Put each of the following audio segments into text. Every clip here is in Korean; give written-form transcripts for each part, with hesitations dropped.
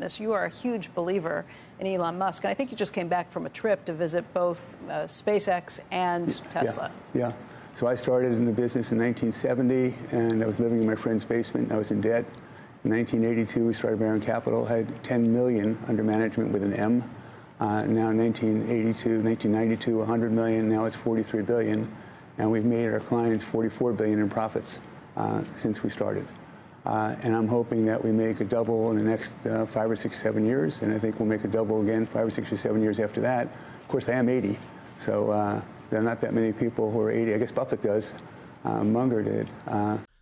this. You are a huge believer in Elon Musk, and I think you just came back from a trip to visit both SpaceX and Tesla. Yeah. So I started in the business in 1970, and I was living in my friend's basement. I was in debt. In 1982, we started Baron Capital, had 10 million under management with an M. Now in 1992, 100 million, now it's 43 billion. And we've made our clients 44 billion in profits since we started. And I'm hoping that we make a double in the next 5 or 6, 7 years. And I think we'll make a double again 5 or 6 or 7 years after that. Of course, I am 80. So there are not that many people who are 80. I guess Buffett does. Munger did.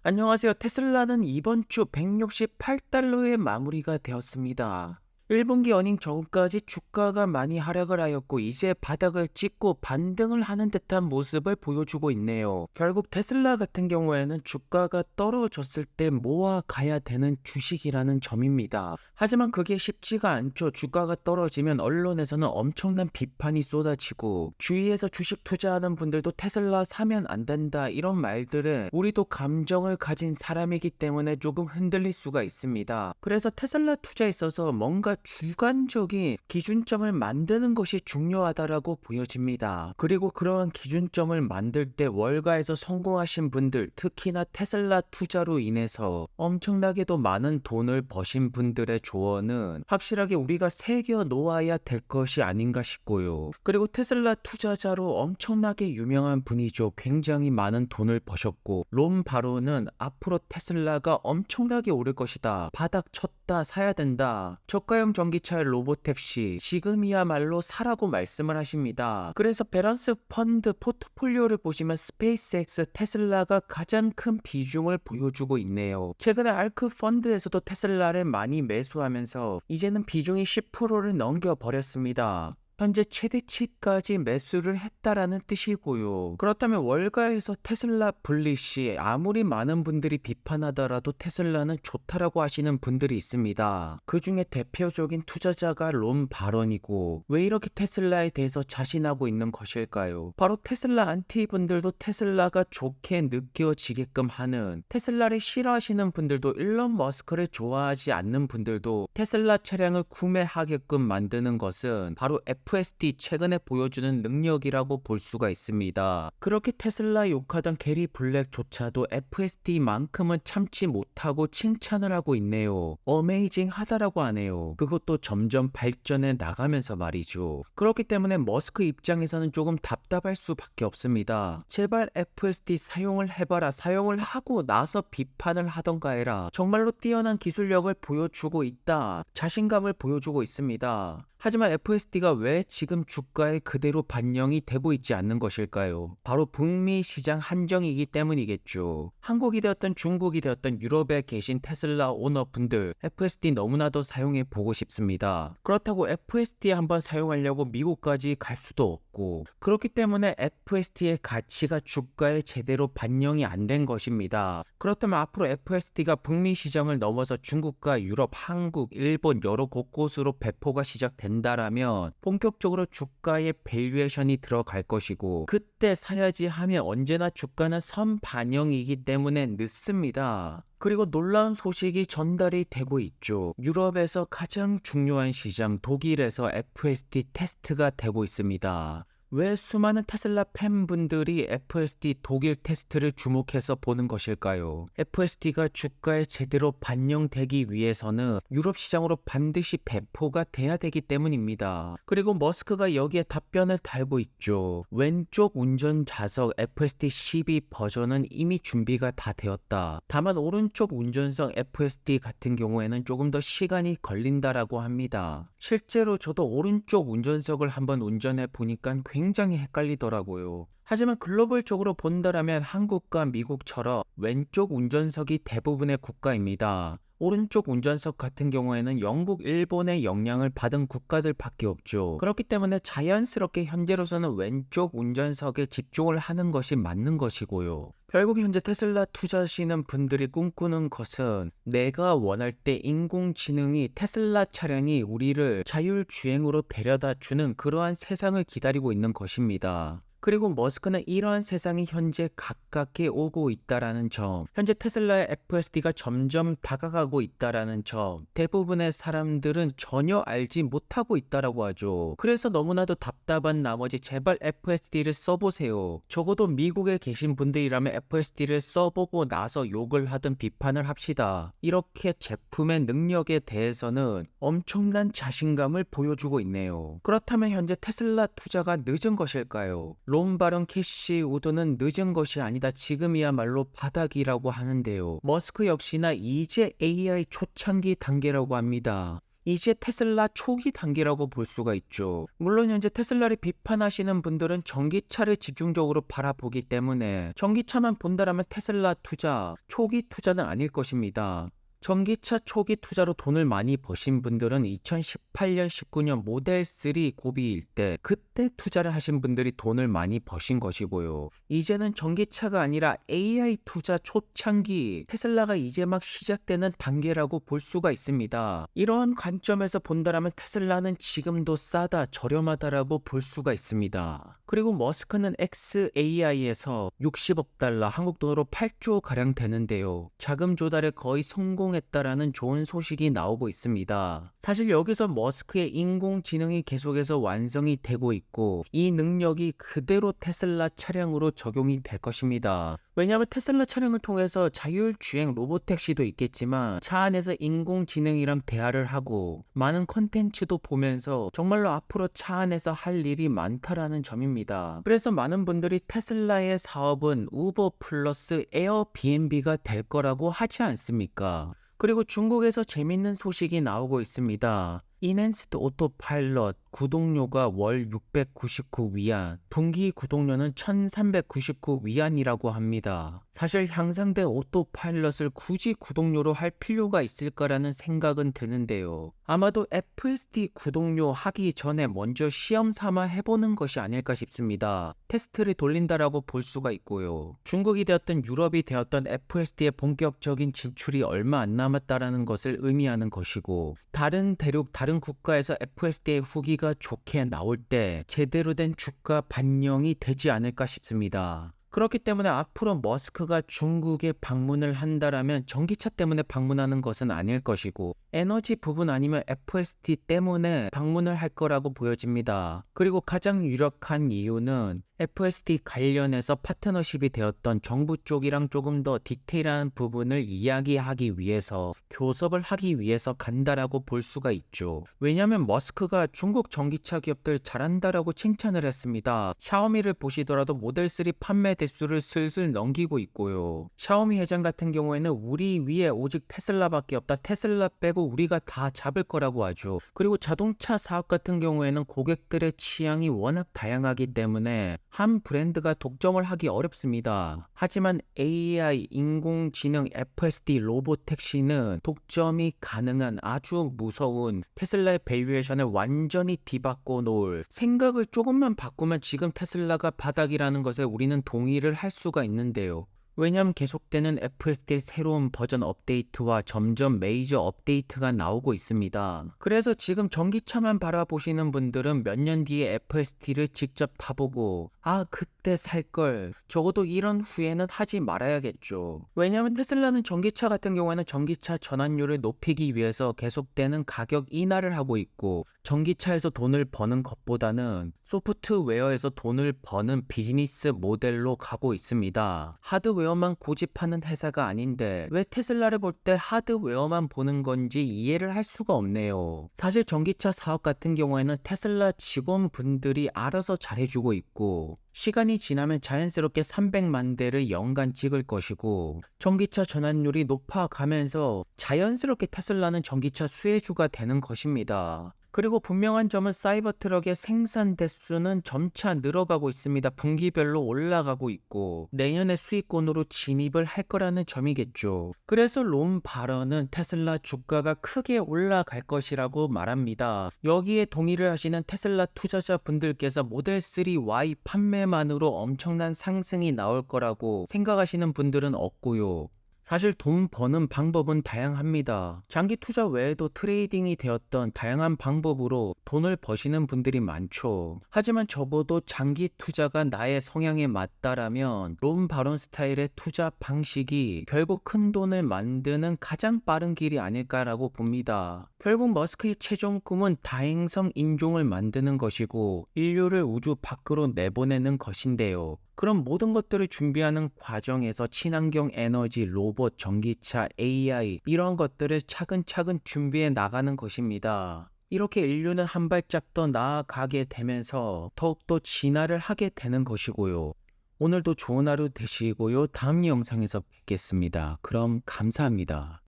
안녕하세요. 테슬라는 이번 주 168달러에 마무리가 되었습니다. 1분기 어닝 전까지 주가가 많이 하락을 하였고 이제 바닥을 찍고 반등을 하는 듯한 모습을 보여주고 있네요. 결국 테슬라 같은 경우에는 주가가 떨어졌을 때 모아가야 되는 주식이라는 점입니다. 하지만 그게 쉽지가 않죠. 주가가 떨어지면 언론에서는 엄청난 비판이 쏟아지고 주위에서 주식 투자하는 분들도 테슬라 사면 안 된다 이런 말들은 우리도 감정을 가진 사람이기 때문에 조금 흔들릴 수가 있습니다. 그래서 테슬라 투자에 있어서 뭔가 주관적인 기준점을 만드는 것이 중요하다라고 보여집니다. 그리고 그러한 기준점을 만들 때 월가에서 성공하신 분들, 특히나 테슬라 투자로 인해서 엄청나게도 많은 돈을 버신 분들의 조언은 확실하게 우리가 새겨 놓아야 될 것이 아닌가 싶고요. 그리고 테슬라 투자자로 엄청나게 유명한 분이죠. 굉장히 많은 돈을 버셨고 롬 바로는 앞으로 테슬라가 엄청나게 오를 것이다. 바닥 쳤다, 사야 된다. 저가형 전기차 로보택시 지금이야말로 사라고 말씀을 하십니다. 그래서 밸런스 펀드 포트폴리오를 보시면 스페이스X, 테슬라가 가장 큰 비중을 보여주고 있네요. 최근에 알크 펀드에서도 테슬라를 많이 매수하면서 이제는 비중이 10%를 넘겨버렸습니다. 현재 최대치까지 매수를 했다라는 뜻이고요. 그렇다면 월가에서 테슬라 불리시 아무리 많은 분들이 비판하더라도 테슬라는 좋다라고 하시는 분들이 있습니다. 그 중에 대표적인 투자자가 롬 바런이고 왜 이렇게 테슬라에 대해서 자신하고 있는 것일까요? 바로 테슬라 안티 분들도 테슬라가 좋게 느껴지게끔 하는, 테슬라를 싫어하시는 분들도 일론 머스크를 좋아하지 않는 분들도 테슬라 차량을 구매하게끔 만드는 것은 바로 FSD 최근에 보여주는 능력이라고 볼 수가 있습니다. 그렇게 테슬라 욕하던 게리 블랙조차도 FSD만큼은 참지 못하고 칭찬을 하고 있네요. 어메이징 하다라고 하네요. 그것도 점점 발전해 나가면서 말이죠. 그렇기 때문에 머스크 입장에서는 조금 답답할 수밖에 없습니다. 제발 FSD 사용을 해봐라. 사용을 하고 나서 비판을 하던가 해라. 정말로 뛰어난 기술력을 보여주고 있다. 자신감을 보여주고 있습니다. 하지만 FSD가 왜 지금 주가에 그대로 반영이 되고 있지 않는 것일까요? 바로 북미 시장 한정이기 때문이겠죠. 한국이 되었던 중국이 되었던 유럽에 계신 테슬라 오너분들 FSD 너무나도 사용해 보고 싶습니다. 그렇다고 FSD 한번 사용하려고 미국까지 갈 수도 없고 그렇기 때문에 FSD의 가치가 주가에 제대로 반영이 안 된 것입니다. 그렇다면 앞으로 FSD가 북미 시장을 넘어서 중국과 유럽, 한국, 일본 여러 곳곳으로 배포가 시작된다라면 본격적으로 주가에 밸류에이션이 들어갈 것이고 그때 사야지 하면 언제나 주가는 선반영이기 때문에 늦습니다. 그리고 놀라운 소식이 전달이 되고 있죠. 유럽에서 가장 중요한 시장 독일에서 FSD 테스트가 되고 있습니다. 왜 수많은 테슬라 팬분들이 FSD 독일 테스트를 주목해서 보는 것일까요? FSD가 주가에 제대로 반영되기 위해서는 유럽 시장으로 반드시 배포가 돼야 되기 때문입니다. 그리고 머스크가 여기에 답변을 달고 있죠. 왼쪽 운전 좌석 FSD 12 버전은 이미 준비가 다 되었다. 다만 오른쪽 운전석 FSD 같은 경우에는 조금 더 시간이 걸린다라고 합니다. 실제로 저도 오른쪽 운전석을 한번 운전해 보니까 굉장히 헷갈리더라고요. 하지만 글로벌적으로 본다라면 한국과 미국처럼 왼쪽 운전석이 대부분의 국가입니다. 오른쪽 운전석 같은 경우에는 영국, 일본의 영향을 받은 국가들밖에 없죠. 그렇기 때문에 자연스럽게 현재로서는 왼쪽 운전석에 집중을 하는 것이 맞는 것이고요. 결국 현재 테슬라 투자하시는 분들이 꿈꾸는 것은 내가 원할 때 인공지능이 테슬라 차량이 우리를 자율주행으로 데려다 주는 그러한 세상을 기다리고 있는 것입니다. 그리고 머스크는 이러한 세상이 현재 가깝게 오고 있다라는 점, 현재 테슬라의 FSD가 점점 다가가고 있다라는 점, 대부분의 사람들은 전혀 알지 못하고 있다라고 하죠. 그래서 너무나도 답답한 나머지 제발 FSD를 써보세요. 적어도 미국에 계신 분들이라면 FSD를 써보고 나서 욕을 하든 비판을 합시다. 이렇게 제품의 능력에 대해서는 엄청난 자신감을 보여주고 있네요. 그렇다면 현재 테슬라 투자가 늦은 것일까요? 롬 바론 캐시 우드는 늦은 것이 아니다. 지금이야말로 바닥이라고 하는데요. 머스크 역시나 이제 AI 초창기 단계라고 합니다. 이제 테슬라 초기 단계라고 볼 수가 있죠. 물론 현재 테슬라를 비판하시는 분들은 전기차를 집중적으로 바라보기 때문에 전기차만 본다라면 테슬라 투자, 초기 투자는 아닐 것입니다. 전기차 초기 투자로 돈을 많이 버신 분들은 2018년, 19년 모델 3 고비일 때 그때 투자를 하신 분들이 돈을 많이 버신 것이고요. 이제는 전기차가 아니라 AI 투자 초창기, 테슬라가 이제 막 시작되는 단계라고 볼 수가 있습니다. 이러한 관점에서 본다라면 테슬라는 지금도 싸다, 저렴하다라고 볼 수가 있습니다. 그리고 머스크는 XAI에서 60억 달러, 한국 돈으로 8조 가량 되는데요. 자금 조달에 거의 성공했다라는 좋은 소식이 나오고 있습니다. 사실 여기서 머스크의 인공지능이 계속해서 완성이 되고 있고 이 능력이 그대로 테슬라 차량으로 적용이 될 것입니다. 왜냐하면 테슬라 차량을 통해서 자율주행 로보택시도 있겠지만 차 안에서 인공지능이랑 대화를 하고 많은 컨텐츠도 보면서 정말로 앞으로 차 안에서 할 일이 많다라는 점입니다. 그래서 많은 분들이 테슬라의 사업은 우버 플러스 에어비앤비가 될 거라고 하지 않습니까? 그리고 중국에서 재밌는 소식이 나오고 있습니다. 이넨스드 오토파일럿 구독료가 월 699위안, 분기 구독료는 1399위안이라고 합니다. 사실 향상된 오토파일럿을 굳이 구독료로 할 필요가 있을까라는 생각은 드는데요. 아마도 FSD 구독료 하기 전에 먼저 시험 삼아 해보는 것이 아닐까 싶습니다. 테스트를 돌린다라고 볼 수가 있고요. 중국이 되었던 유럽이 되었던 FSD의 본격적인 진출이 얼마 안 남았다라는 것을 의미하는 것이고 다른 대륙, 다른 국가에서 FSD의 후기가 좋게 나올 때 제대로 된 주가 반영이 되지 않을까 싶습니다. 그렇기 때문에 앞으로 머스크가 중국에 방문을 한다라면 전기차 때문에 방문하는 것은 아닐 것이고 에너지 부분 아니면 FSD 때문에 방문을 할 거라고 보여집니다. 그리고 가장 유력한 이유는 FSD 관련해서 파트너십이 되었던 정부 쪽이랑 조금 더 디테일한 부분을 이야기하기 위해서 교섭을 하기 위해서 간다라고 볼 수가 있죠. 왜냐하면 머스크가 중국 전기차 기업들 잘한다라고 칭찬을 했습니다. 샤오미를 보시더라도 모델 3 판매 대수를 슬슬 넘기고 있고요. 샤오미 회장 같은 경우에는 우리 위에 오직 테슬라밖에 없다. 테슬라 빼고 우리가 다 잡을 거라고 하죠. 그리고 자동차 사업 같은 경우에는 고객들의 취향이 워낙 다양하기 때문에 한 브랜드가 독점을 하기 어렵습니다. 하지만 AI, 인공지능, FSD, 로보택시는 독점이 가능한 아주 무서운 테슬라의 밸류에이션을 완전히 뒤바꿔 놓을 생각을 조금만 바꾸면 지금 테슬라가 바닥이라는 것에 우리는 동의를 할 수가 있는데요. 왜냐하면 계속되는 FSD의 새로운 버전 업데이트와 점점 메이저 업데이트가 나오고 있습니다. 그래서 지금 전기차만 바라보시는 분들은 몇 년 뒤에 FSD를 직접 타보고 그때 살걸, 적어도 이런 후회는 하지 말아야겠죠. 왜냐하면 테슬라는 전기차 같은 경우에는 전기차 전환율을 높이기 위해서 계속되는 가격 인하를 하고 있고 전기차에서 돈을 버는 것보다는 소프트웨어에서 돈을 버는 비즈니스 모델로 가고 있습니다. 하드웨어만 고집하는 회사가 아닌데 왜 테슬라를 볼 때 하드웨어만 보는 건지 이해를 할 수가 없네요. 사실 전기차 사업 같은 경우에는 테슬라 직원분들이 알아서 잘해주고 있고 시간이 지나면 자연스럽게 300만 대를 연간 찍을 것이고 전기차 전환율이 높아가면서 자연스럽게 테슬라는 전기차 수혜주가 되는 것입니다. 그리고 분명한 점은 사이버트럭의 생산 대수는 점차 늘어가고 있습니다. 분기별로 올라가고 있고 내년에 수익권으로 진입을 할 거라는 점이겠죠. 그래서 롬 발언은 테슬라 주가가 크게 올라갈 것이라고 말합니다. 여기에 동의를 하시는 테슬라 투자자분들께서 모델 3Y 판매만으로 엄청난 상승이 나올 거라고 생각하시는 분들은 없고요. 사실 돈 버는 방법은 다양합니다. 장기 투자 외에도 트레이딩이 되었던 다양한 방법으로 돈을 버시는 분들이 많죠. 하지만 접어도 장기 투자가 나의 성향에 맞다라면 론 바론 스타일의 투자 방식이 결국 큰 돈을 만드는 가장 빠른 길이 아닐까라고 봅니다. 결국 머스크의 최종 꿈은 다행성 인종을 만드는 것이고 인류를 우주 밖으로 내보내는 것인데요. 그럼 모든 것들을 준비하는 과정에서 친환경 에너지, 로봇, 전기차, AI 이런 것들을 차근차근 준비해 나가는 것입니다. 이렇게 인류는 한 발짝 더 나아가게 되면서 더욱더 진화를 하게 되는 것이고요. 오늘도 좋은 하루 되시고요. 다음 영상에서 뵙겠습니다. 그럼 감사합니다.